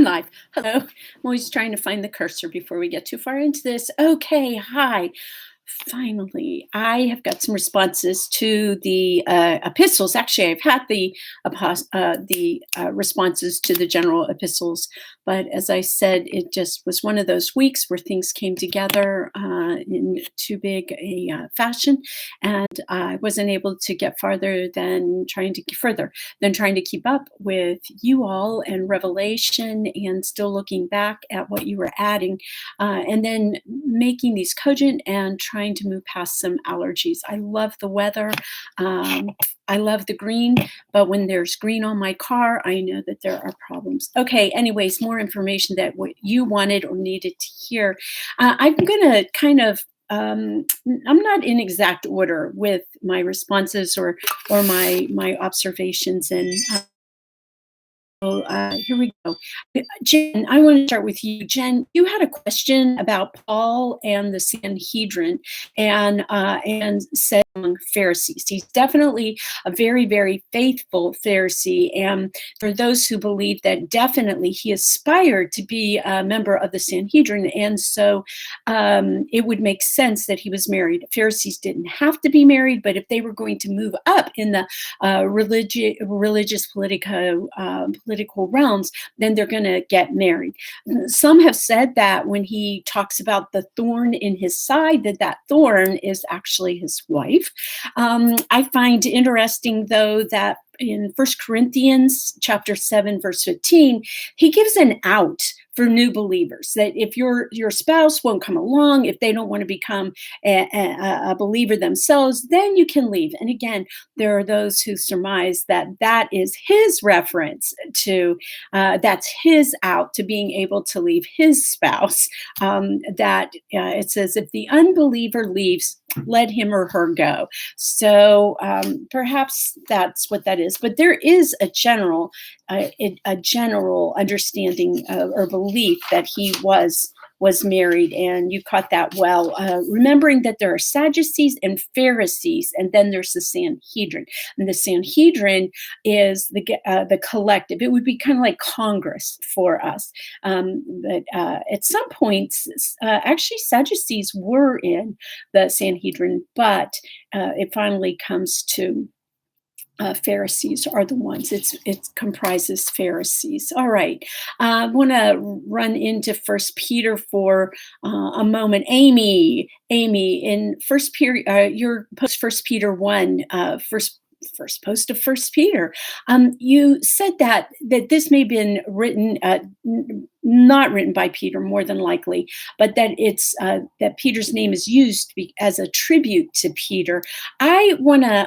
live. Hello. I'm always trying to find the cursor before we get too far into this. Okay. Hi. Finally, I have got some responses to the epistles. Actually, I've had the responses to the general epistles, but as I said, it just was one of those weeks where things came together in too big a fashion, and I wasn't able to get further than trying to keep up with you all and Revelation, and still looking back at what you were adding, and then making these cogent and trying to move past some allergies. I love the weather. Um, I love the green, but when there's green on my car, I know that there are problems. Okay, anyways, more information that what you wanted or needed to hear. I'm going to kind of I'm not in exact order with my responses or my observations, and here we go. Jen, I want to start with you. Jen, you had a question about Paul and the Sanhedrin, and said among Pharisees. He's definitely a very, very faithful Pharisee. And for those who believe that, definitely he aspired to be a member of the Sanhedrin. And so it would make sense that he was married. Pharisees didn't have to be married, but if they were going to move up in the religious political realms, then they're going to get married. Some have said that when he talks about the thorn in his side, that thorn is actually his wife. I find interesting, though, that in 1 Corinthians chapter 7, verse 15, he gives an out for new believers, that if your spouse won't come along, if they don't want to become a believer themselves, then you can leave. And again, there are those who surmise that is his reference to, that's his out to being able to leave his spouse. That it says, if the unbeliever leaves, let him or her go. So perhaps that's what that is. But there is a general understanding or belief that he was married, and you caught that well. Remembering that there are Sadducees and Pharisees, and then there's the Sanhedrin. And the Sanhedrin is the collective. It would be kind of like Congress for us. But at some points, actually, Sadducees were in the Sanhedrin, but it finally comes to Pharisees are the ones. It comprises Pharisees. All right. I want to run into First Peter for a moment. Amy, in First Peter, your post First Peter 1, first post of First Peter, you said that this may have been written, not written by Peter, more than likely, but that it's that Peter's name is used as a tribute to Peter. I want to,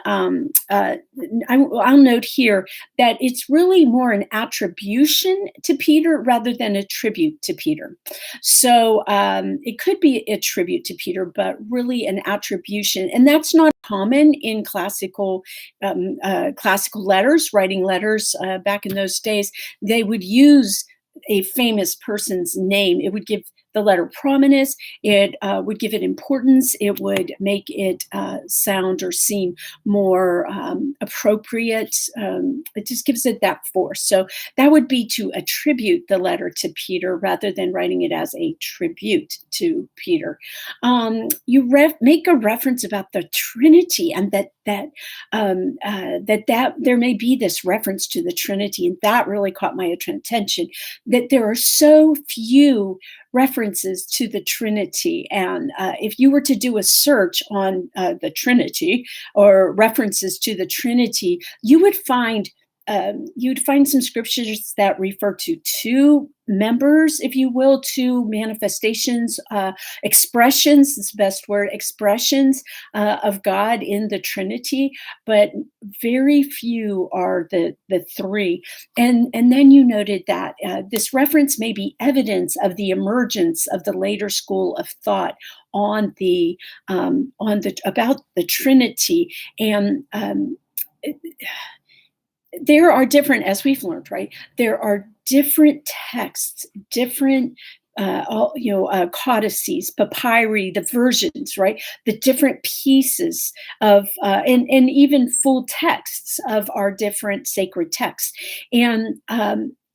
I'll note here that it's really more an attribution to Peter rather than a tribute to Peter. So it could be a tribute to Peter, but really an attribution, and that's not common in classical letters, writing letters back in those days. They would use a famous person's name. It would give the letter prominence. It would give it importance. It would make it sound or seem more appropriate. It just gives it that force. So that would be to attribute the letter to Peter rather than writing it as a tribute to Peter. You make a reference about the Trinity, and that there may be this reference to the Trinity, and that really caught my attention. That there are so few references to the Trinity, and if you were to do a search on the Trinity or references to the Trinity, you'd find some scriptures that refer to two members, if you will, two manifestations, expressions, is the best word, expressions of God in the Trinity, but very few are the three. And then you noted that this reference may be evidence of the emergence of the later school of thought on about the Trinity. And there are different, as we've learned, right? There are different texts, different codices, papyri, the versions, right? The different pieces of, and even full texts of our different sacred texts. And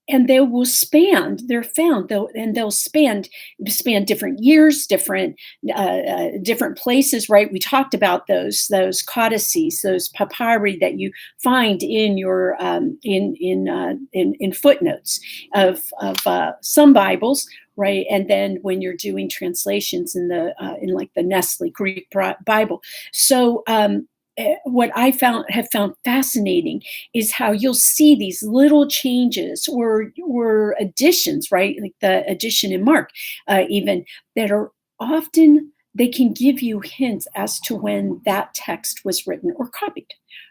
and they will span. They're found, and they'll span different years, different places. Right? We talked about those codices, those papyri that you find in your in footnotes of some Bibles. Right, and then when you're doing translations in like the Nestle Greek Bible, so what I have found fascinating is how you'll see these little changes or additions, right? Like the addition in Mark, even that are often they can give you hints as to when that text was written or copied,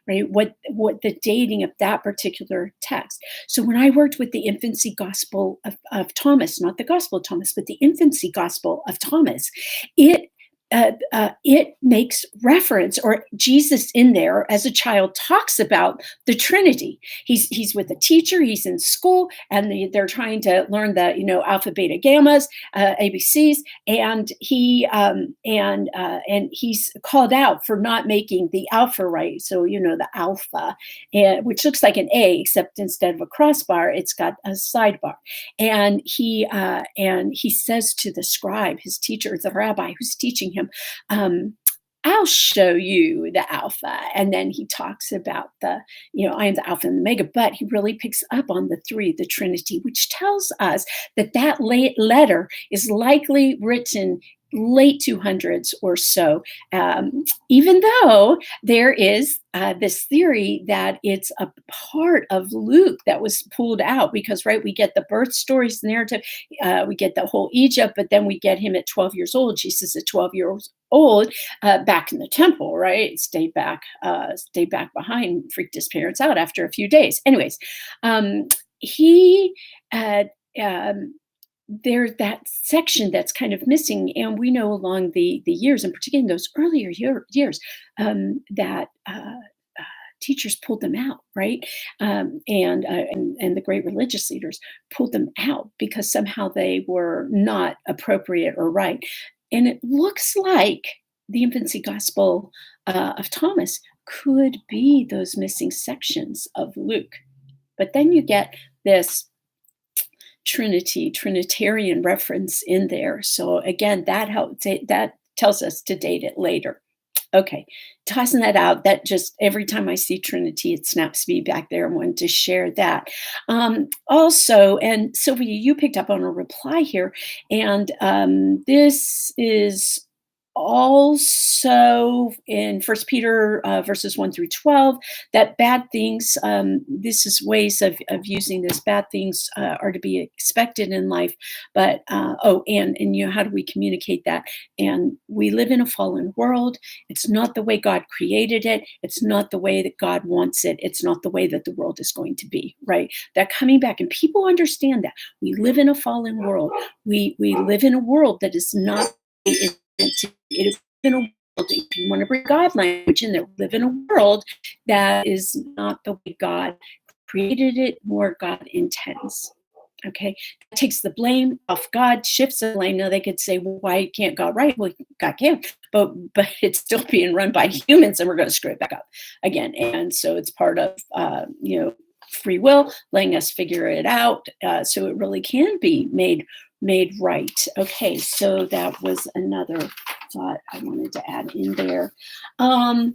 right? What the dating of that particular text. So when I worked with the infancy gospel of Thomas, not the gospel of Thomas, but the infancy gospel of Thomas, it it makes reference, or Jesus in there as a child talks about the Trinity. He's with a teacher, he's in school, and they're trying to learn the alpha, beta, gammas, ABCs, and he's called out for not making the alpha right. So the alpha, which looks like an A, except instead of a crossbar, it's got a sidebar. And he says to the scribe, his teacher, the rabbi who's teaching him, I'll show you the alpha. And then he talks about I am the alpha and the omega, but he really picks up on the three, the Trinity, which tells us that letter is likely written late 200s or so, even though there is this theory that it's a part of Luke that was pulled out, because we get the birth stories narrative, we get the whole Egypt, but then we get him at 12 years old, Jesus at 12 years old, back in the temple, right? Stayed back behind, freaked his parents out after a few days. Anyways, he there's that section that's kind of missing, and we know along the years, and particularly in those earlier years, that teachers pulled them out, right? And the great religious leaders pulled them out because somehow they were not appropriate or right. And it looks like the infancy gospel of Thomas could be those missing sections of Luke. But then you get this Trinitarian reference in there. So again, that tells us to date it later. Okay, tossing that out, that just every time I see Trinity, it snaps me back there. I wanted to share that. Also, and Sylvia, you picked up on a reply here, and this is also in First Peter verses 1-12, that bad things, this is ways of using this, bad things are to be expected in life, but and how do we communicate that? And we live in a fallen world. It's not the way God created it. It's not the way that God wants it. It's not the way that the world is going to be, right? That coming back, and people understand that we live in a fallen world. We live in a world that is not it is in a world, if you want to bring God language in there, live in a world that is not the way God created it, nor God intends. Okay, that takes the blame off God, shifts the blame. Now they could say, well, why can't God write? Well, God can, but it's still being run by humans, and we're going to screw it back up again. And so it's part of free will, letting us figure it out, so it really can be made right. Okay, so that was another thought I wanted to add in there. I'm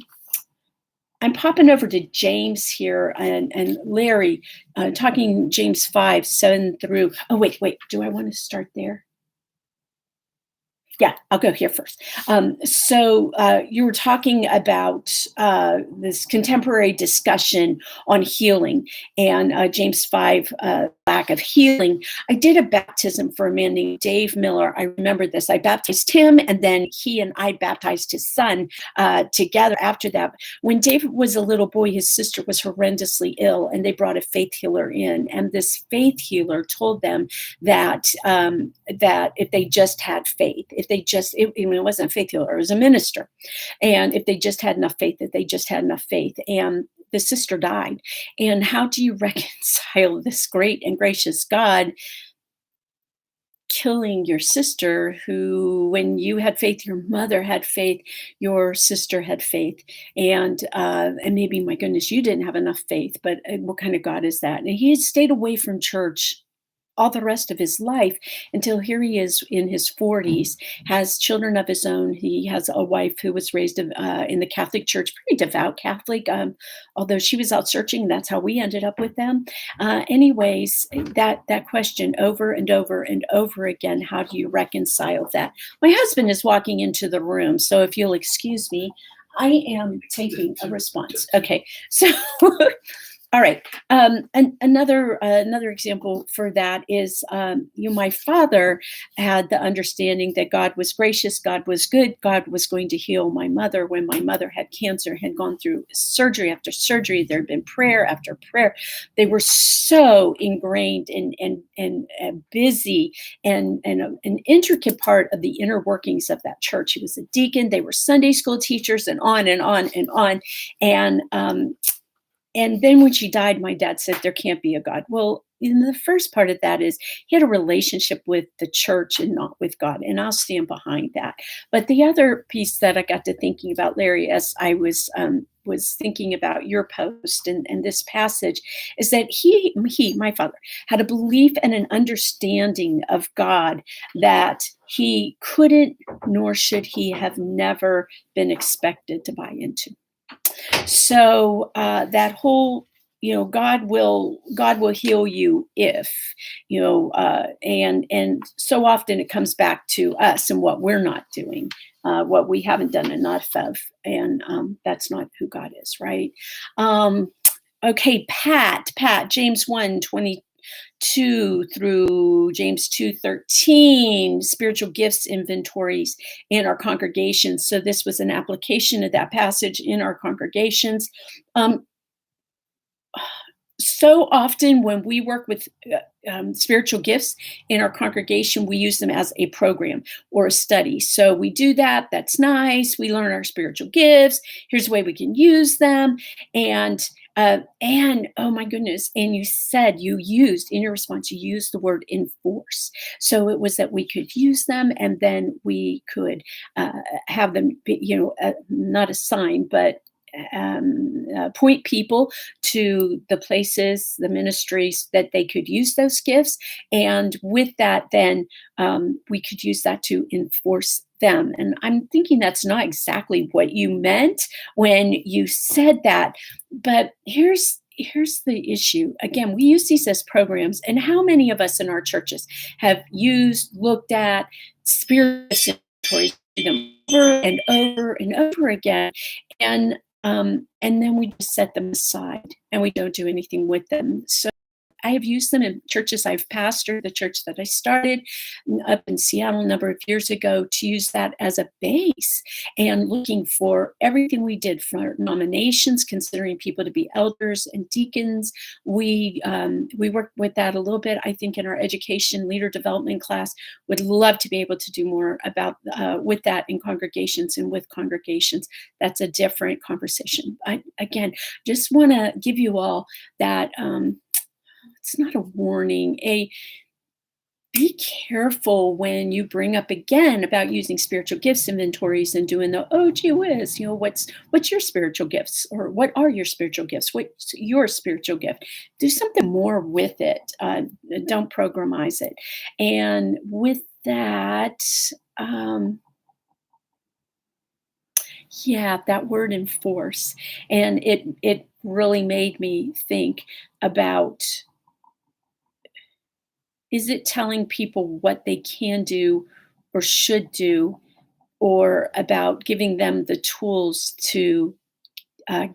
popping over to James here, and Larry, talking James 5:7 through. Oh, wait. Do I want to start there? Yeah, I'll go here first. So you were talking about this contemporary discussion on healing, and James 5, lack of healing. I did a baptism for a man named Dave Miller. I remember this. I baptized him, and then he and I baptized his son together after that. When David was a little boy, his sister was horrendously ill, and they brought a faith healer in. And this faith healer told them that if they just had faith, it wasn't a faith healer, it was a minister. And if they just had enough faith, and the sister died. And how do you reconcile this great and gracious God killing your sister, who, when you had faith, your mother had faith, your sister had faith, and maybe, my goodness, you didn't have enough faith. But what kind of God is that? And he had stayed away from church all the rest of his life until here he is in his 40s, has children of his own. He has a wife who was raised in the Catholic Church, pretty devout Catholic, although she was out searching. That's how we ended up with them. Anyways, that question over and over and over again, how do you reconcile that? My husband is walking into the room, so if you'll excuse me, I am taking a response. Okay, so all right. Another example for that is, my father had the understanding that God was gracious, God was good, God was going to heal my mother when my mother had cancer, had gone through surgery after surgery. There had been prayer after prayer. They were so ingrained and busy and an intricate part of the inner workings of that church. He was a deacon. They were Sunday school teachers, and on and on and on. And then when she died, my dad said, there can't be a God. Well, in the first part of that is he had a relationship with the church and not with God. And I'll stand behind that. But the other piece that I got to thinking about, Larry, as I was thinking about your post and this passage, is that he, my father, had a belief and an understanding of God that he couldn't, nor should he have never been expected to buy into. So that whole, God will heal you if, and so often it comes back to us and what we're not doing, what we haven't done enough of, and that's not who God is, right? Okay, Pat, James 1:22 through James 2:13, spiritual gifts inventories in our congregations. So this was an application of that passage in our congregations. So often when we work with spiritual gifts in our congregation, we use them as a program or a study. So we do that. That's nice. We learn our spiritual gifts. Here's a way we can use them. And oh my goodness. And you said you used in your response, you used the word enforce. So it was that we could use them, and then we could have them, not assign, but point people to the places, the ministries that they could use those gifts. And with that, then we could use that to enforce them. And I'm thinking that's not exactly what you meant when you said that. But here's the issue. Again, we use these as programs. And how many of us in our churches have looked at spiritual inventories over and over and over again? And then we just set them aside and we don't do anything with them. So I have used them in churches I've pastored, the church that I started up in Seattle a number of years ago, to use that as a base and looking for everything we did for nominations, considering people to be elders and deacons. We worked with that a little bit, I think, in our education leader development class. Would love to be able to do more about with that in congregations and with congregations. That's a different conversation. I, again, just want to give you all that it's not a warning, be careful when you bring up again about using spiritual gifts inventories and doing the, oh, gee whiz, what's your spiritual gifts, or what are your spiritual gifts? What's your spiritual gift? Do something more with it. Don't programize it. And with that, that word enforce. And it really made me think about, is it telling people what they can do or should do, or about giving them the tools to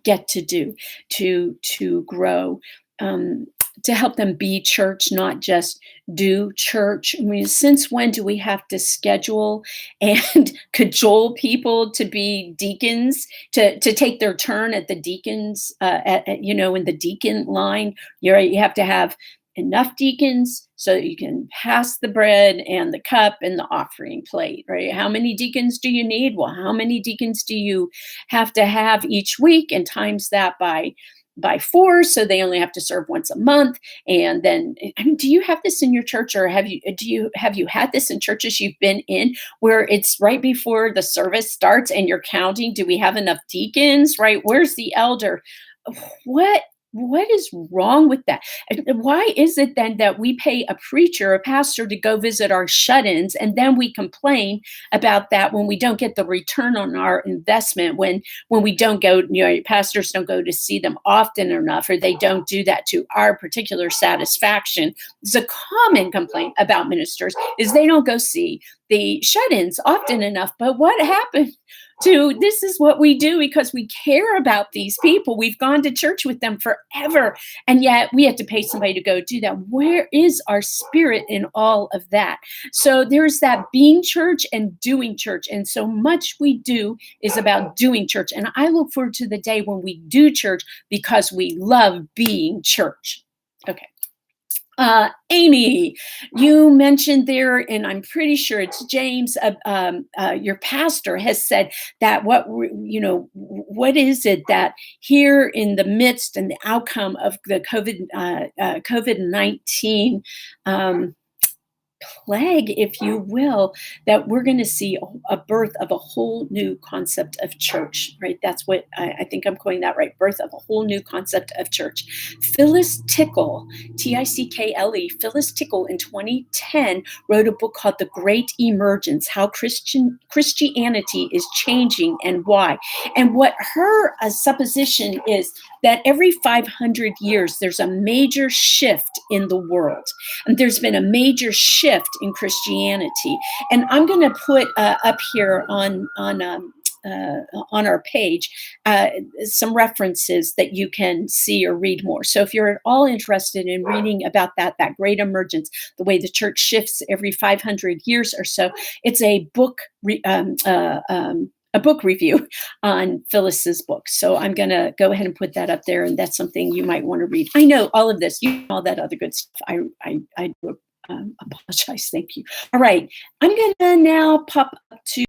get to do, to grow, to help them be church, not just do church? I mean, since when do we have to schedule and cajole people to be deacons, to take their turn at the deacons, in the deacon line? You have to have enough deacons so that you can pass the bread and the cup and the offering plate, right? How many deacons do you need? Well, how many deacons do you have to have each week? And times that by by 4, so they only have to serve once a month. And then, I mean, do you have this in your church, or have you had this in churches you've been in, where it's right before the service starts and you're counting, do we have enough deacons, right? Where's the elder? What what is wrong with that? And why is it then that we pay a preacher, a pastor, to go visit our shut-ins, and then we complain about that when we don't get the return on our investment, when we don't go, pastors don't go to see them often enough, or they don't do that to our particular satisfaction. It's a common complaint about ministers is they don't go see the shut-ins often enough. But what happened to this is what we do because we care about these people. We've gone to church with them forever, and yet we have to pay somebody to go do that. Where is our spirit in all of that? So there's that being church and doing church, and so much we do is about doing church. And I look forward to the day when we do church because we love being church. Okay. Amy, you mentioned there, and I'm pretty sure it's James, your pastor has said that what is it that here in the midst and the outcome of the COVID-19 plague, if you will, that we're going to see a birth of a whole new concept of church, right? That's what I think I'm calling that, right? Birth of a whole new concept of church. Phyllis Tickle, Tickle, Phyllis Tickle in 2010 wrote a book called The Great Emergence, How Christianity is Changing and Why. And what her supposition is that every 500 years, there's a major shift in the world. And there's been a major shift in Christianity. And I'm going to put up here on our page some references that you can see or read more. So if you're at all interested in reading about that great emergence, the way the church shifts every 500 years or so, it's a book review on Phyllis's book. So I'm going to go ahead and put that up there, and that's something you might want to read. I know all of this, all that other good stuff. I do apologize. Thank you. All right. I'm going to now pop up to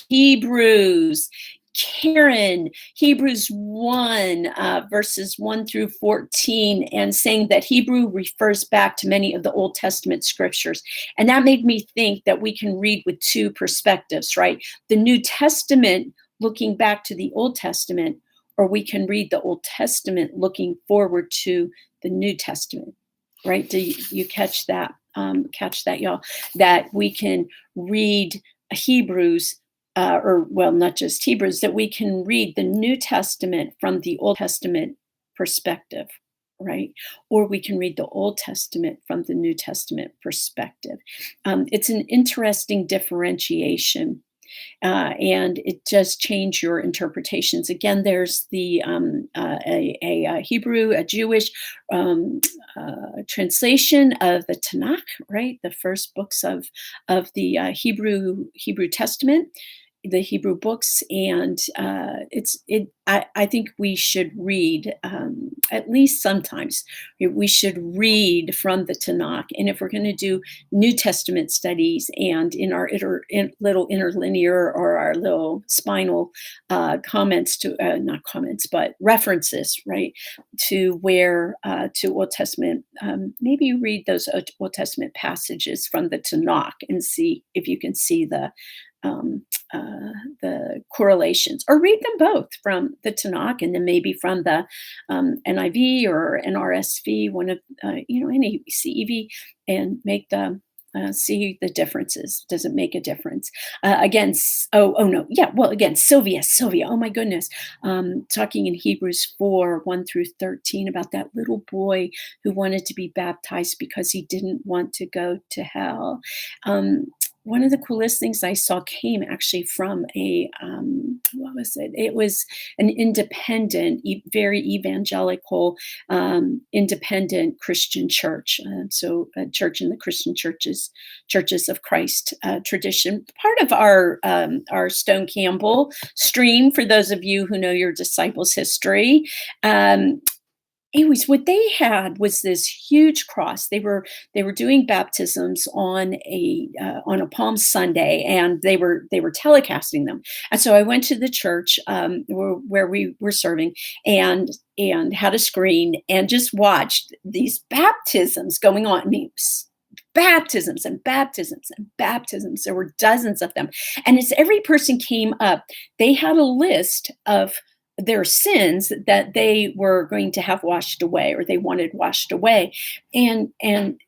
Hebrews. Karen, Hebrews 1, verses 1 through 14, and saying that Hebrew refers back to many of the Old Testament scriptures. And that made me think that we can read with two perspectives, right? The New Testament looking back to the Old Testament, or we can read the Old Testament looking forward to the New Testament, right? Do you catch that? Catch that, y'all? That we can read Hebrews, not just Hebrews, that we can read the New Testament from the Old Testament perspective, right? Or we can read the Old Testament from the New Testament perspective. It's an interesting differentiation. And it does change your interpretations. Again, there's the a Hebrew, a Jewish translation of the Tanakh, right? The first books of the Hebrew Testament, the Hebrew books, and I think we should read, at least sometimes, we should read from the Tanakh. And if we're going to do New Testament studies, and in our little interlinear or our little spinal comments to, not comments, but references, right, to where, to Old Testament, maybe read those Old Testament passages from the Tanakh and see if you can see the correlations, or read them both from the Tanakh and then maybe from the NIV or NRSV, one of any CEV, and make the see the differences. Does it make a difference? Again, Sylvia, oh my goodness, talking in Hebrews 4, 1 through 13 about that little boy who wanted to be baptized because he didn't want to go to hell. One of the coolest things I saw came actually from what was it? It was an independent, very evangelical, independent Christian church. So a church in the Christian Churches of Christ tradition. Part of our Stone Campbell stream, for those of you who know your disciples' history. anyways, what they had was this huge cross. They were doing baptisms on a Palm Sunday, and they were telecasting them. And so I went to the church where we were serving, and had a screen and just watched these baptisms going on. I mean, baptisms and baptisms and baptisms. There were dozens of them, and as every person came up, they had a list of their sins that they were going to have washed away, or they wanted washed away. And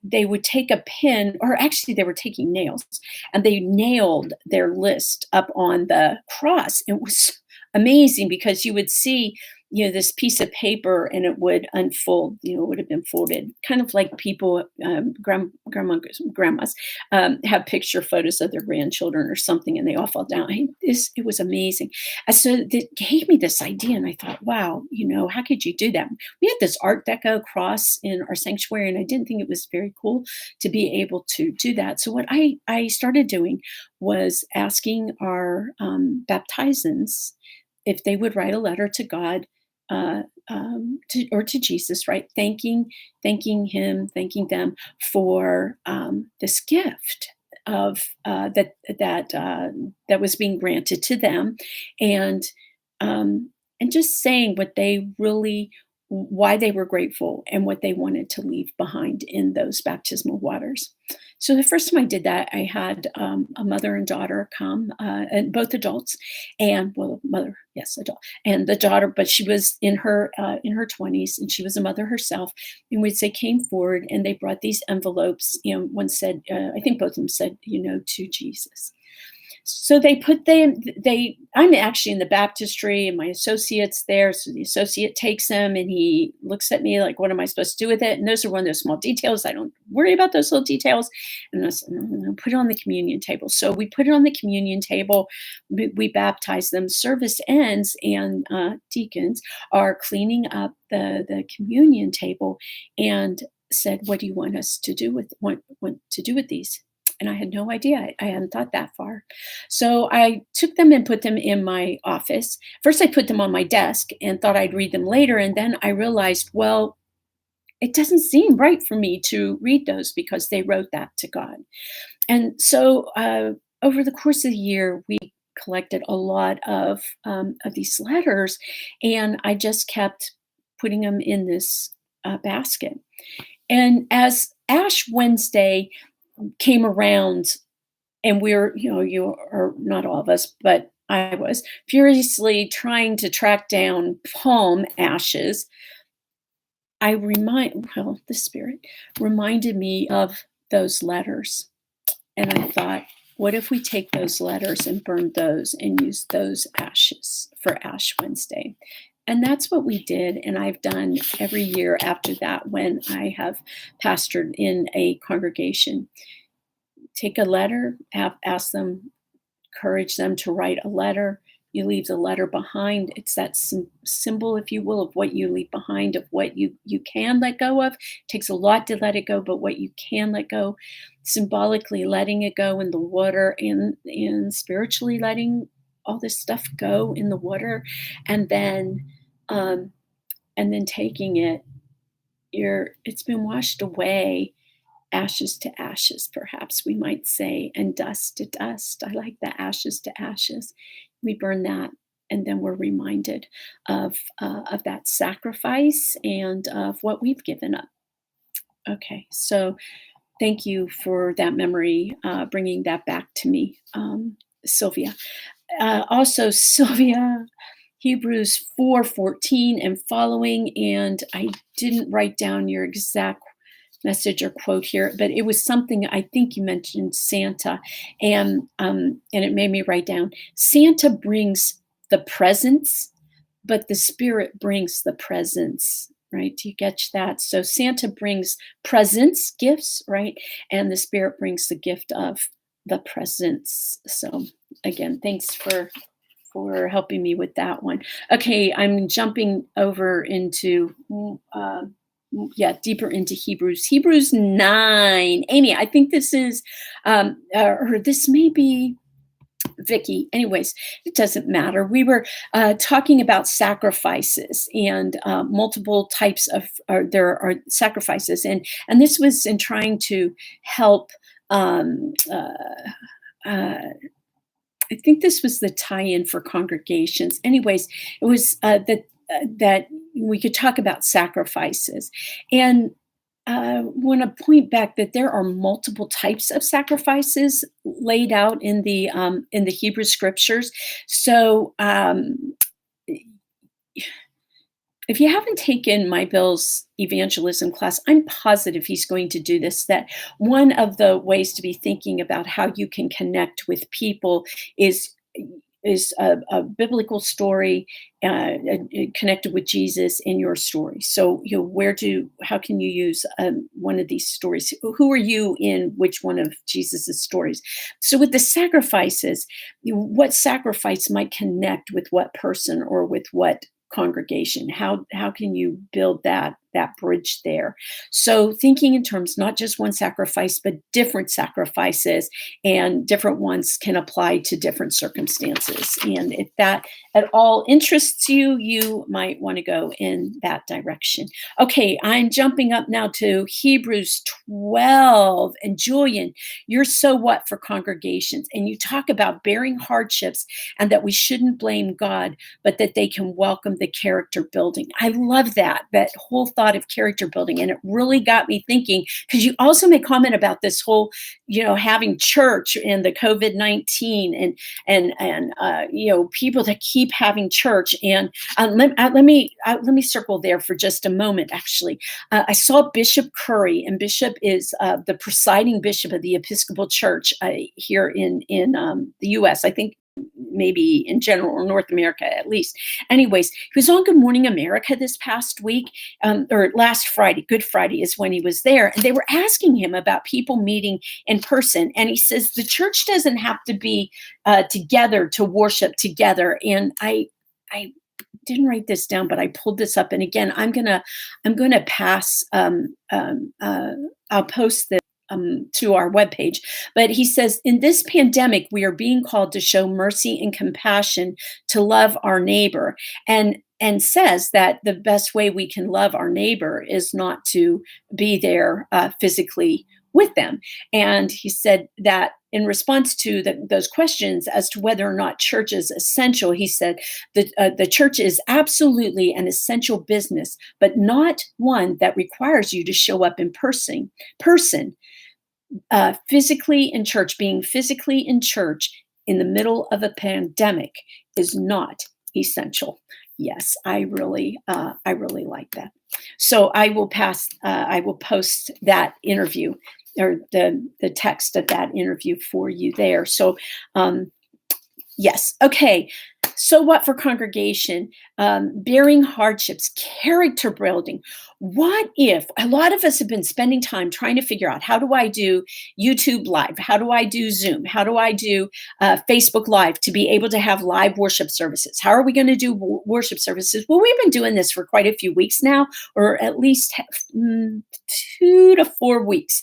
they would take a pin, or actually they were taking nails, and they nailed their list up on the cross. It was amazing, because you would see, this piece of paper, and it would unfold. It would have been folded, kind of like people, grandmas, have picture photos of their grandchildren or something, and they all fall down. It was amazing. And so it gave me this idea, and I thought, wow, how could you do that? We had this Art Deco cross in our sanctuary, and I didn't think it was very cool to be able to do that. So what I started doing was asking our baptizants if they would write a letter to God, or to Jesus, right? Thanking him, thanking them for this gift of that was being granted to them, and just saying what they really, why they were grateful, and what they wanted to leave behind in those baptismal waters. So the first time I did that, I had a mother and daughter come, and both adults, and well, mother, yes, adult, and the daughter, but she was in her 20s, and she was a mother herself. And they came forward, and they brought these envelopes. One said, I think both of them said, to Jesus. So they put them, I'm actually in the baptistry, and my associate's there. So the associate takes them, and he looks at me like, what am I supposed to do with it? And those are one of those small details. I don't worry about those little details. And I said, no, put it on the communion table. So we put it on the communion table. We baptize them. Service ends, and deacons are cleaning up the communion table, and said, what do you want us to do with these? And I had no idea. I hadn't thought that far. So I took them and put them in my office. First, I put them on my desk and thought I'd read them later. And then I realized, well, it doesn't seem right for me to read those, because they wrote that to God. And so over the course of the year, we collected a lot of these letters, and I just kept putting them in this basket. And as Ash Wednesday came around, and you are not all of us, but I was furiously trying to track down palm ashes. The Spirit reminded me of those letters. And I thought, what if we take those letters and burn those and use those ashes for Ash Wednesday? And that's what we did. And I've done every year after that when I have pastored in a congregation. Take a letter, ask them, encourage them to write a letter. You leave the letter behind. It's that symbol, if you will, of what you leave behind, of what you can let go of. It takes a lot to let it go, but what you can let go, symbolically letting it go in the water, and spiritually letting all this stuff go in the water, and then taking it. It's been washed away. Ashes to ashes, perhaps we might say, and dust to dust. I like the ashes to ashes. We burn that, and then we're reminded of that sacrifice and of what we've given up. Okay, so thank you for that memory, bringing that back to me, Sylvia. Also, Sylvia, Hebrews 4:14 and following, and I didn't write down your exact message or quote here, but it was something, I think you mentioned Santa, and it made me write down, Santa brings the presents, but the Spirit brings the presents, right? Do you get that? So Santa brings presents, gifts, right? And the Spirit brings the gift of the presents. So again, thanks for helping me with that one. Okay, I'm jumping over into deeper into Hebrews 9. Amy, I think this is, or this may be Vicky. Anyways, it doesn't matter. We were talking about sacrifices and multiple types of, or there are sacrifices, and this was in trying to help. Um, uh, uh, I think this was the tie-in for congregations. Anyways, it was that we could talk about sacrifices, and want to point back that there are multiple types of sacrifices laid out in the Hebrew scriptures. So if you haven't taken my Bill's evangelism class, I'm positive he's going to do this. That one of the ways to be thinking about how you can connect with people is a biblical story connected with Jesus in your story. So, how can you use one of these stories? Who are you in which one of Jesus's stories? So, with the sacrifices, what sacrifice might connect with what person or with what congregation? How can you build that bridge there? So thinking in terms not just one sacrifice but different sacrifices, and different ones can apply to different circumstances. And if that at all interests you, you might want to go in that direction. Okay, I'm jumping up now to Hebrews 12. And Julian, you're so what for congregations, and you talk about bearing hardships and that we shouldn't blame God, but that they can welcome the character building. I love that whole thought of character building, and it really got me thinking, because you also made comment about this whole, having church and the COVID-19 and people that keep having church. And let me circle there for just a moment. Actually, I saw Bishop Curry, and Bishop is the presiding bishop of the Episcopal Church here in the U.S. I think maybe in general, or North America at least. Anyways, he was on Good Morning America this past week, or last Friday. Good Friday is when he was there, and they were asking him about people meeting in person. And he says the church doesn't have to be together to worship together. And I didn't write this down, but I pulled this up. And again, I'm gonna pass. I'll post this to our webpage. But he says, in this pandemic, we are being called to show mercy and compassion, to love our neighbor, and says that the best way we can love our neighbor is not to be there physically with them. And he said that in response to those questions as to whether or not church is essential, he said the church is absolutely an essential business, but not one that requires you to show up in person. Physically in church, being physically in church in the middle of a pandemic is not essential. Yes, I really like that. So I will post that interview, or the text of that interview for you there. So yes, okay. So what for congregation? Bearing hardships, character building. What if a lot of us have been spending time trying to figure out, how do I do YouTube Live? How do I do Zoom? How do I do Facebook Live to be able to have live worship services? How are we going to do worship services? Well, we've been doing this for quite a few weeks now, or at least 2 to 4 weeks,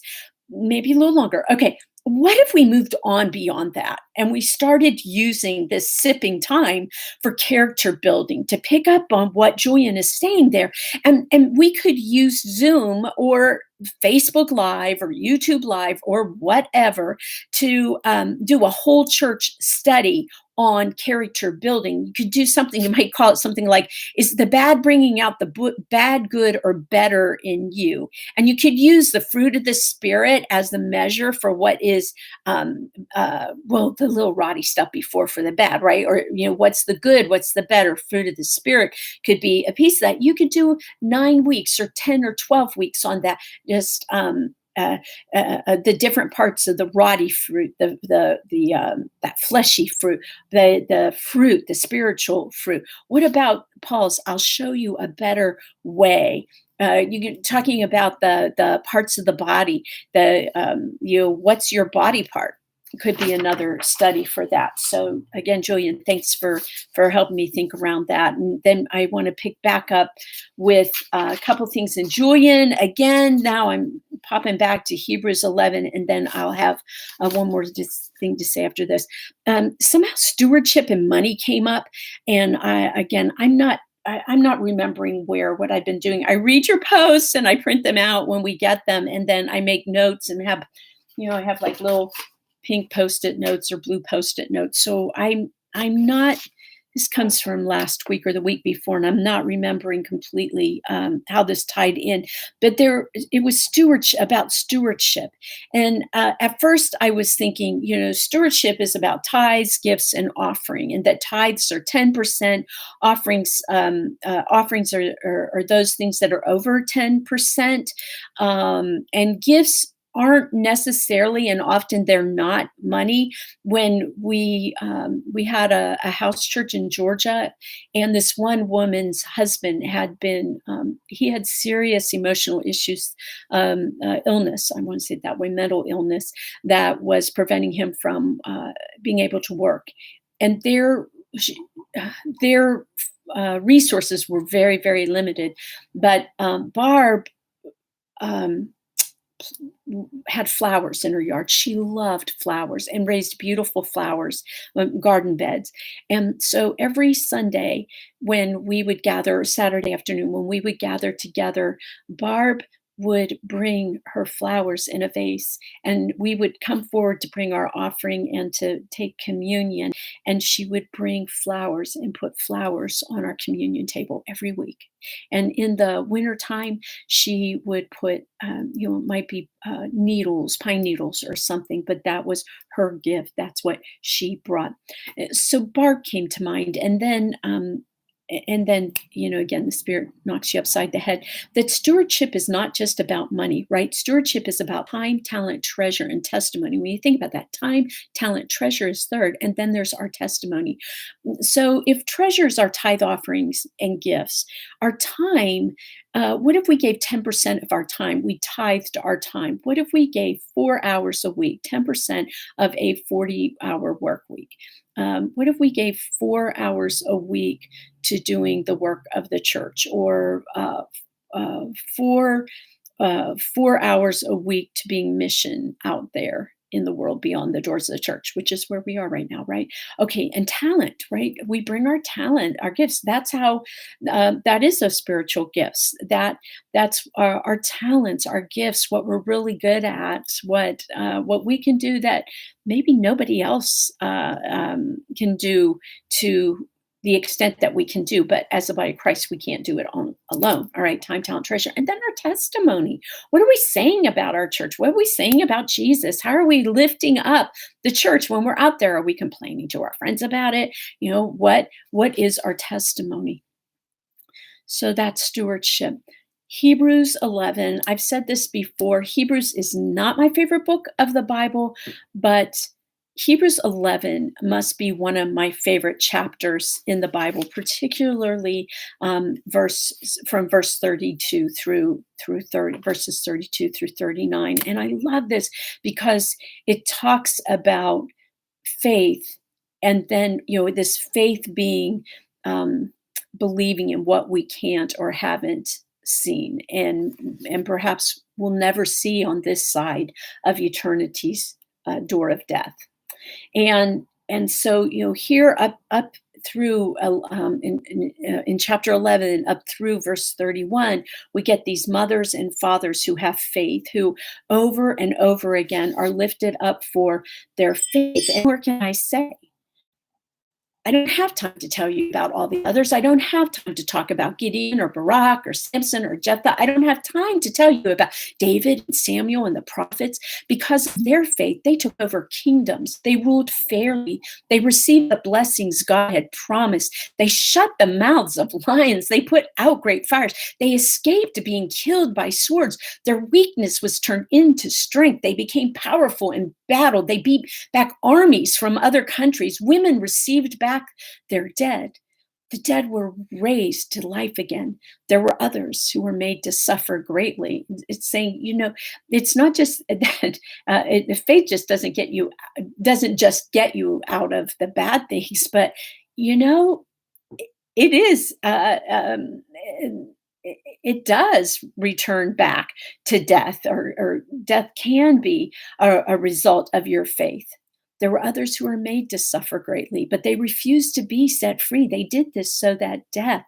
maybe a little longer. Okay. What if we moved on beyond that and we started using this sipping time for character building, to pick up on what Julian is saying there? And we could use Zoom or Facebook Live or YouTube Live or whatever to do a whole church study on character building. You could do something, you might call it something like, is the bad bringing out the bad, good, or better in you? And you could use the fruit of the Spirit as the measure for what is, the little rotty stuff before for the bad, right? Or, what's the good, what's the better? Fruit of the Spirit could be a piece of that. You could do 9 weeks or 10 or 12 weeks on that. Just the different parts of the rotty fruit, that fleshy fruit, the fruit, the spiritual fruit. What about Paul's? I'll show you a better way. You're talking about the parts of the body. What's your body part? Could be another study for that. So again, Julian, thanks for helping me think around that. And then I want to pick back up with a couple things. And Julian, again, now I'm popping back to Hebrews 11, and then I'll have one more thing to say after this. Somehow stewardship and money came up, and I'm not remembering what I've been doing. I read your posts and I print them out when we get them, and then I make notes and I have like little pink post-it notes or blue post-it notes. So I'm not. This comes from last week or the week before, and I'm not remembering completely how this tied in. But it was stewardship. And at first, I was thinking, stewardship is about tithes, gifts, and offering, and that tithes are 10%. Offerings are those things that are over 10%, and gifts aren't necessarily, and often they're not, money. When we had a house church in Georgia, and this one woman's husband he had serious emotional issues, illness, I want to say it that way, mental illness, that was preventing him from being able to work. And their resources were very, very limited. But Barb had flowers in her yard. She loved flowers and raised beautiful flowers, garden beds. And so every Sunday when we would gather, Saturday afternoon, when we would gather together, Barb would bring her flowers in a vase, and we would come forward to bring our offering and to take communion. And she would bring flowers and put flowers on our communion table every week. And in the wintertime, she would put, it might be needles, pine needles or something, but that was her gift. That's what she brought. So Barb came to mind. And then, again, the Spirit knocks you upside the head. That stewardship is not just about money, right? Stewardship is about time, talent, treasure, and testimony. When you think about that, time, talent, treasure is third, and then there's our testimony. So if treasures are tithe offerings and gifts, our time, what if we gave 10% of our time? We tithed our time. What if we gave 4 hours a week, 10% of a 40-hour work week? What if we gave 4 hours a week to doing the work of the church, or 4 hours a week to being mission out there in the world beyond the doors of the church, which is where we are right now, right? Okay, and talent, right? We bring our talent, our gifts. That's how, that is those spiritual gifts. That's our talents, our gifts, what we're really good at, what we can do that maybe nobody else can do to the extent that we can do. But as the body of Christ, we can't do it alone. All right, time, talent, treasure. And then our testimony. What are we saying about our church? What are we saying about Jesus? How are we lifting up the church when we're out there? Are we complaining to our friends about it? What is our testimony? So that's stewardship. Hebrews 11, I've said this before, Hebrews is not my favorite book of the Bible, but Hebrews 11 must be one of my favorite chapters in the Bible, particularly verse 32 through 30, verses 32 through 39. And I love this because it talks about faith, and then this faith being believing in what we can't or haven't seen, and perhaps will never see on this side of eternity's door of death. And so here up through in chapter 11 up through verse 31, we get these mothers and fathers who have faith, who over and over again are lifted up for their faith. And what can I say? I don't have time to tell you about all the others. I don't have time to talk about Gideon or Barak or Samson or Jephthah. I don't have time to tell you about David and Samuel and the prophets. Because of their faith, they took over kingdoms. They ruled fairly. They received the blessings God had promised. They shut the mouths of lions. They put out great fires. They escaped being killed by swords. Their weakness was turned into strength. They became powerful in battle. They beat back armies from other countries. Women received back their dead. The dead were raised to life again. There were others who were made to suffer greatly. It's saying, it's not just that faith just doesn't just get you out of the bad things, but it is it does return back to death, or death can be a result of your faith. There were others who were made to suffer greatly, but they refused to be set free. They did this so that death,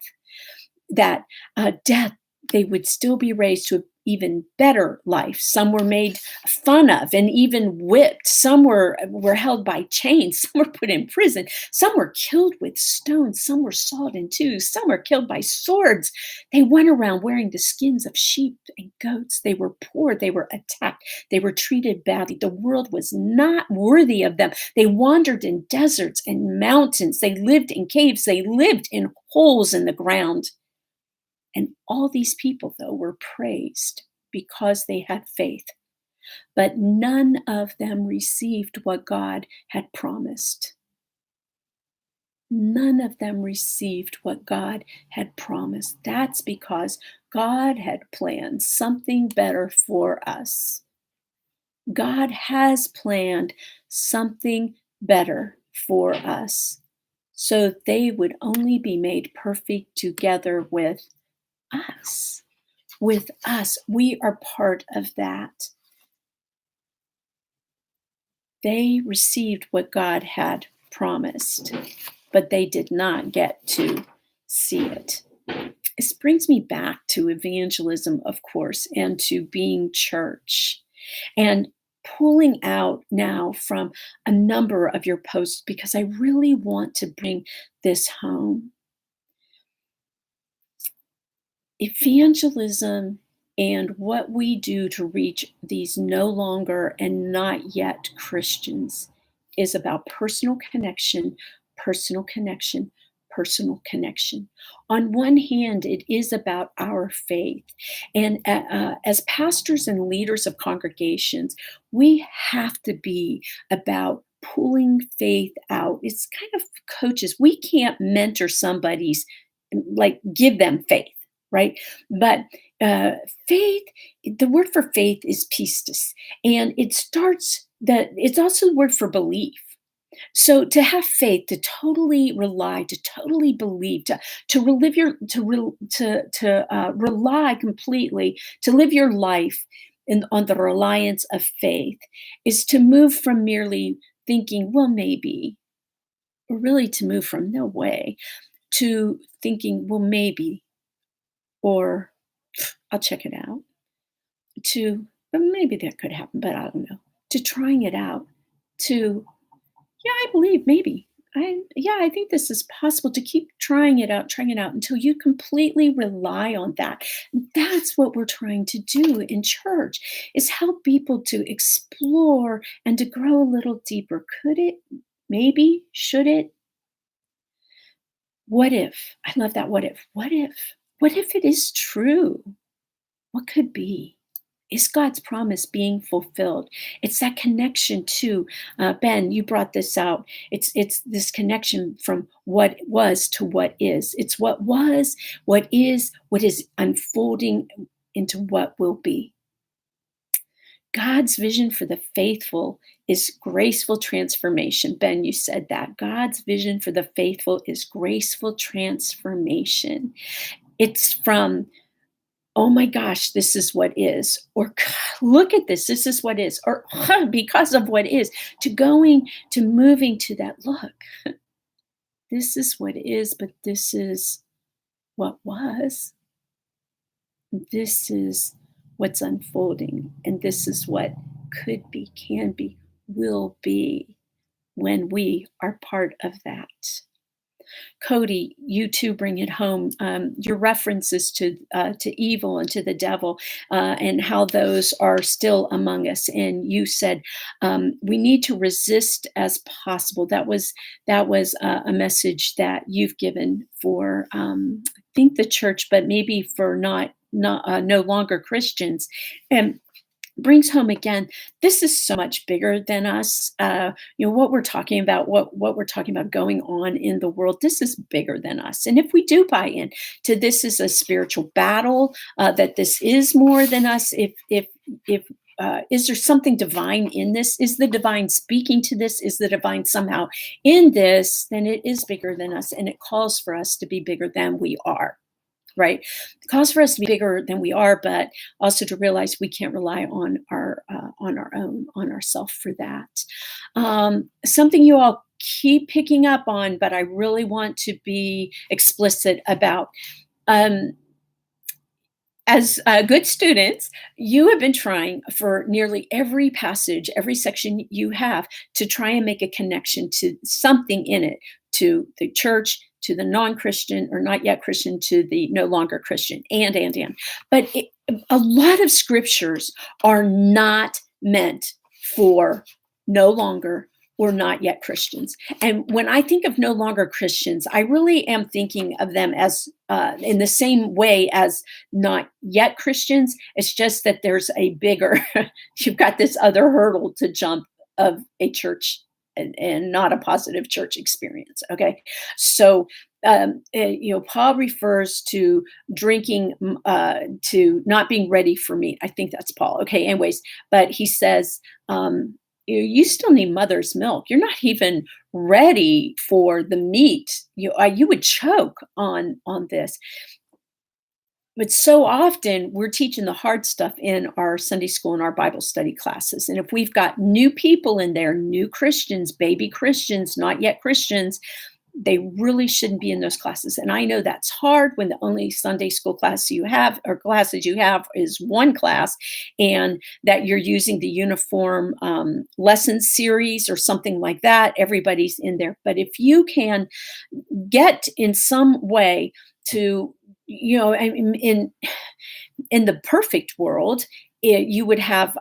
they would still be raised to an even better life. Some were made fun of and even whipped. Some were held by chains. Some were put in prison. Some were killed with stones. Some were sawed in two. Some were killed by swords. They went around wearing the skins of sheep and goats. They were poor. They were attacked. They were treated badly. The world was not worthy of them. They wandered in deserts and mountains. They lived in caves. They lived in holes in the ground. And all these people, though, were praised because they had faith. But none of them received what God had promised. None of them received what God had promised. That's because God had planned something better for us. God has planned something better for us, so they would only be made perfect together with us. With us. We are part of that. They received what God had promised, but they did not get to see it. This brings me back to evangelism, of course, and to being church, and pulling out now from a number of your posts, because I really want to bring this home. Evangelism and what we do to reach these no longer and not yet Christians is about personal connection, personal connection, personal connection. On one hand, it is about our faith. And as pastors and leaders of congregations, we have to be about pulling faith out. It's kind of coaches. We can't mentor somebody's, like, give them faith, right? But faith, the word for faith is pistis, and it's also the word for belief. So to have faith, to totally rely, to totally believe, to relive your to rely completely, to live your life on the reliance of faith, is to move from merely thinking, well, maybe, or really to move from no way, to thinking, well, maybe, or I'll check it out, to maybe that could happen, but I don't know, to trying it out, to, yeah, I believe maybe. I think this is possible, to keep trying it out until you completely rely on that. That's what we're trying to do in church, is help people to explore and to grow a little deeper. Could it? Maybe? Should it? What if? I love that. What if? What if? What if it is true? What could be? Is God's promise being fulfilled? It's that connection to, Ben, you brought this out. It's this connection from what was to what is. It's what was, what is unfolding into what will be. God's vision for the faithful is graceful transformation. Ben, you said that. God's vision for the faithful is graceful transformation. It's from, oh my gosh, this is what is, or look at this is what is, or because of what is, to moving to that, look, this is what is, but this is what was. This is what's unfolding, and this is what could be, can be, will be, when we are part of that. Cody, you too bring it home. Your references to evil and to the devil, and how those are still among us. And you said we need to resist as possible. That was a message that you've given for, I think, the church, but maybe for no longer Christians. And brings home again, this is so much bigger than us. What we're talking about, what we're talking about going on in the world, this is bigger than us. And if we do buy in to this is a spiritual battle, that this is more than us, if is there something divine in this? Is the divine speaking to this? Is the divine somehow in this? Then it is bigger than us, and it calls for us to be bigger than we are. right? It calls for us to be bigger than we are, but also to realize we can't rely on our own, on ourselves for that. Something you all keep picking up on, but I really want to be explicit about. Um, as good students, you have been trying for nearly every passage, every section you have, to try and make a connection to something in it, to the church, to the non-Christian or not yet Christian, to the no longer Christian, and. But a lot of scriptures are not meant for no longer or not yet Christians. And when I think of no longer Christians, I really am thinking of them as in the same way as not yet Christians. It's just that there's a bigger, you've got this other hurdle to jump of a church and not a positive church experience. Okay. So, Paul refers to drinking, to not being ready for meat. I think that's Paul. Okay. Anyways, but he says, you still need mother's milk. You're not even ready for the meat. You would choke on this. But so often we're teaching the hard stuff in our Sunday school and our Bible study classes. And if we've got new people in there, new Christians, baby Christians, not yet Christians, they really shouldn't be in those classes. And I know that's hard when the only Sunday school class you have or classes you have is one class, and that you're using the uniform lesson series or something like that. Everybody's in there. But if you can get in some way to, in the perfect world, you would have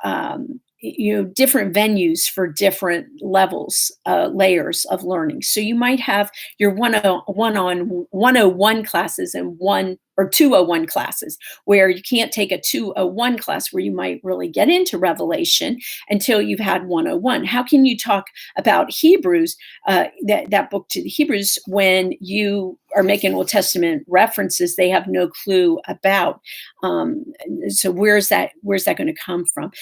different venues for different levels, layers of learning. So you might have your 101 classes and 201 classes, where you can't take a 201 class where you might really get into Revelation until you've had 101. How can you talk about Hebrews, that book to the Hebrews, when you are making Old Testament references they have no clue about? So where's that going to come from?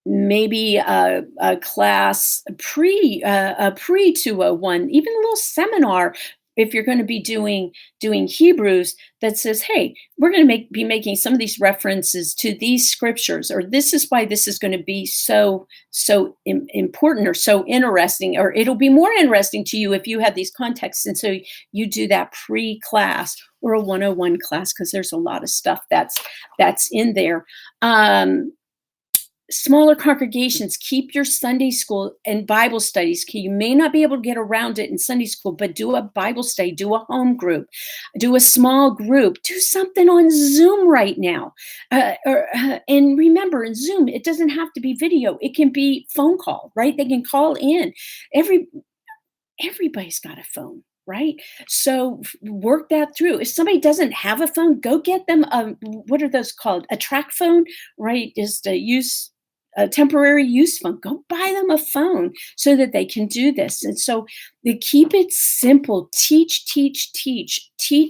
Maybe a class pre 201, even a little seminar, if you're going to be doing Hebrews, that says, hey, we're going to be making some of these references to these scriptures, or this is why this is going to be so important or so interesting, or it'll be more interesting to you if you have these contexts. And so you do that pre-class or a 101 class, because there's a lot of stuff that's in there. Smaller congregations, keep your Sunday school and Bible studies. You may not be able to get around it in Sunday school, but do a Bible study, do a home group, do a small group, do something on Zoom right now. And remember, in Zoom, it doesn't have to be video. It can be phone call, right? They can call in. Everybody's got a phone, right? So work that through. If somebody doesn't have a phone, go get them what are those called? A track phone, right? Just a temporary use phone. Go buy them a phone so that they can do this. And so they keep it simple. Teach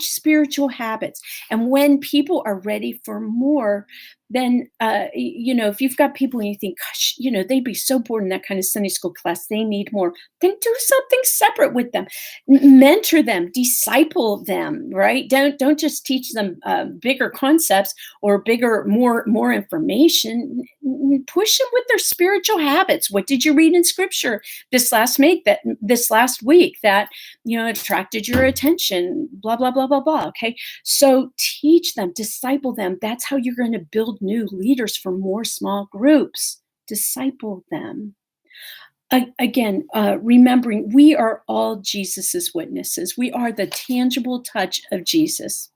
spiritual habits. And when people are ready for more, then, if you've got people and you think, gosh, they'd be so bored in that kind of Sunday school class, they need more, then do something separate with them. Mentor them, disciple them, right? Don't just teach them bigger concepts or bigger, more information. Push them with their spiritual habits. What did you read in scripture this last week that attracted your attention? Blah, blah, blah, blah, blah. Okay. So teach them, disciple them. That's how you're going to build new leaders for more small groups. Disciple them. Again, remembering we are all Jesus's witnesses. We are the tangible touch of Jesus.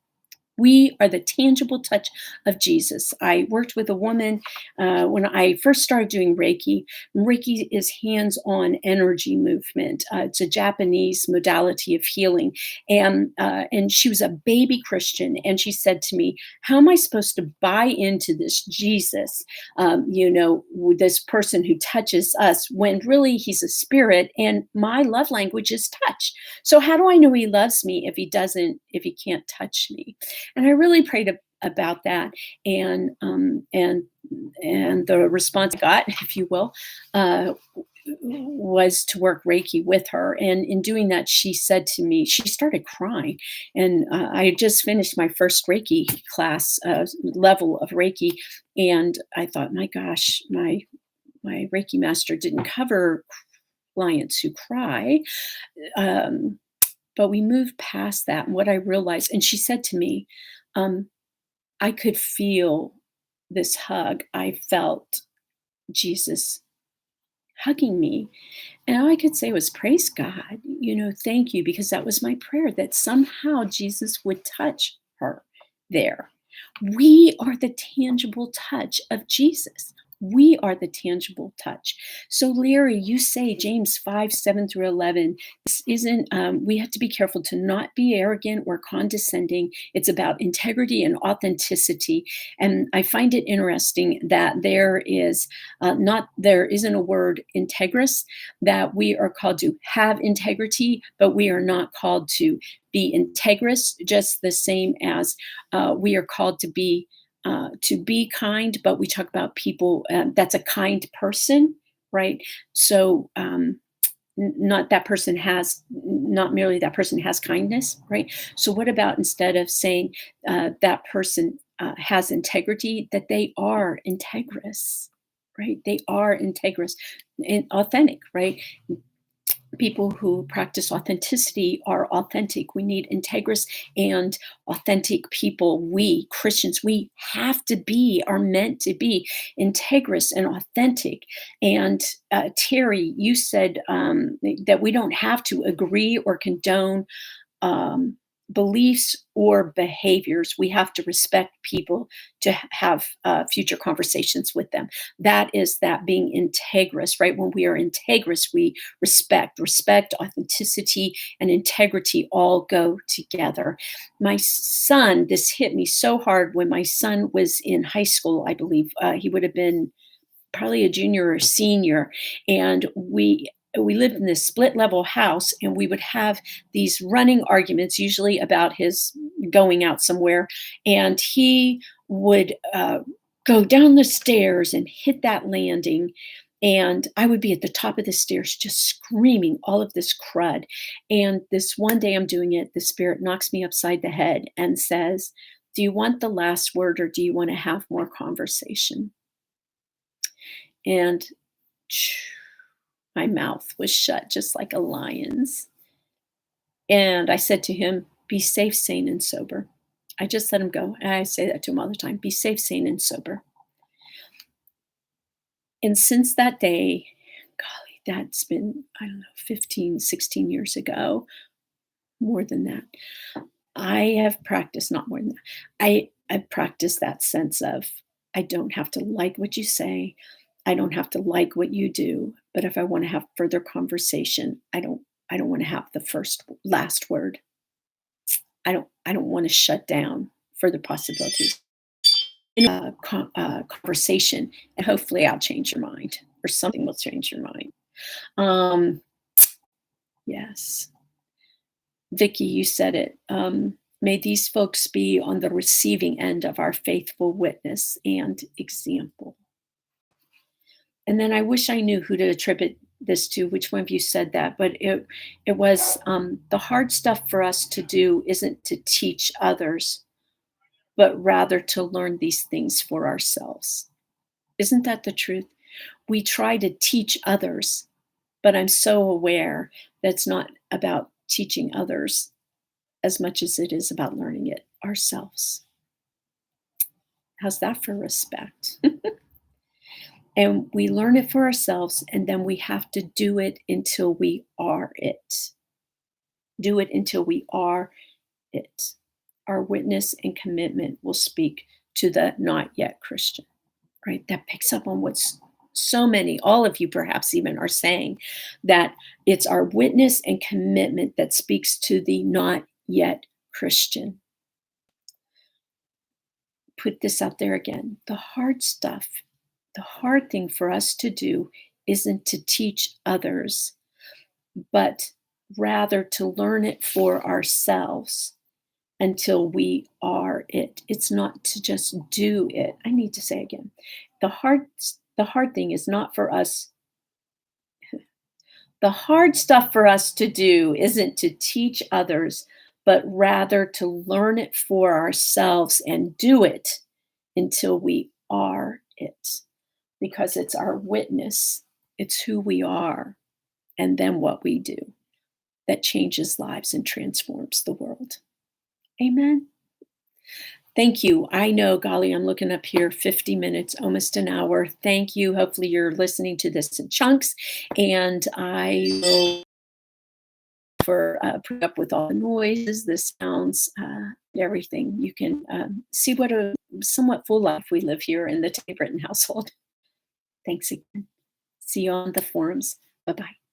We are the tangible touch of Jesus. I worked with a woman when I first started doing Reiki. Reiki is hands-on energy movement. It's a Japanese modality of healing. And she was a baby Christian. And she said to me, how am I supposed to buy into this Jesus, this person who touches us, when really he's a spirit and my love language is touch. So how do I know he loves me if he can't touch me? And I really prayed about that, and the response I got, if you will, was to work Reiki with her. And in doing that, she said to me, she started crying. And I had just finished my first Reiki class, level of Reiki. And I thought, my gosh, my Reiki master didn't cover clients who cry. Um, but we moved past that. And what I realized, and she said to me, um, I could feel this hug. I felt Jesus hugging me. And all I could say was, praise God, thank you, because that was my prayer that somehow Jesus would touch her there. We are the tangible touch of Jesus. We are the tangible touch. So, Larry, you say James 5:7-11. This isn't, we have to be careful to not be arrogant or condescending. It's about integrity and authenticity. And I find it interesting that there isn't a word integrous, that we are called to have integrity, but we are not called to be integrous, just the same as we are called to be kind, but we talk about people that's a kind person, right? So not merely that person has kindness, right? So what about, instead of saying that person has integrity, that they are integrous, right? They are integrous and authentic, right? People who practice authenticity are authentic. We need integrous and authentic people. We Christians, we are meant to be integrous and authentic. And Terry, you said that we don't have to agree or condone um, beliefs or behaviors. We have to respect people to have future conversations with them. That is that being integrous, right? When we are integrous, we respect, authenticity, and integrity all go together. My son, this hit me so hard when my son was in high school, I believe. He would have been probably a junior or senior, and we lived in this split level house, and we would have these running arguments, usually about his going out somewhere, and he would go down the stairs and hit that landing, and I would be at the top of the stairs just screaming all of this crud. And this one day I'm doing it, the spirit knocks me upside the head and says, do you want the last word, or do you want to have more conversation? And my mouth was shut just like a lion's. And I said to him, be safe, sane, and sober. I just let him go. And I say that to him all the time, be safe, sane, and sober. And since that day, golly, that's been, I don't know, 15, 16 years ago, more than that. I have practiced, not more than that. I've practiced that sense of, I don't have to like what you say. I don't have to like what you do. But if I want to have further conversation, I don't want to have the last word. I don't want to shut down further possibilities in a conversation, and hopefully I'll change your mind, or something will change your mind. Um, yes. Vicky, you said it. May these folks be on the receiving end of our faithful witness and example. And then I wish I knew who to attribute this to, which one of you said that, but it was the hard stuff for us to do isn't to teach others, but rather to learn these things for ourselves. Isn't that the truth? We try to teach others, but I'm so aware that it's not about teaching others as much as it is about learning it ourselves. How's that for respect? And we learn it for ourselves, and then we have to do it until we are it. Do it until we are it. Our witness and commitment will speak to the not yet Christian, right? That picks up on what's so many, all of you perhaps even, are saying, that it's our witness and commitment that speaks to the not yet Christian. Put this out there again. The hard stuff, the hard thing for us to do isn't to teach others, but rather to learn it for ourselves until we are it. It's not to just do it. I need to say again, the hard thing is not for us. The hard stuff for us to do isn't to teach others, but rather to learn it for ourselves and do it until we are it, because it's our witness, it's who we are, and then what we do that changes lives and transforms the world. Amen. Thank you. I know, golly, I'm looking up here, 50 minutes, almost an hour. Thank you. Hopefully, you're listening to this in chunks, and I will for putting up with all the noises, the sounds, everything. You can see what a somewhat full life we live here in the Tenny-Brittian household. Thanks again. See you on the forums. Bye bye.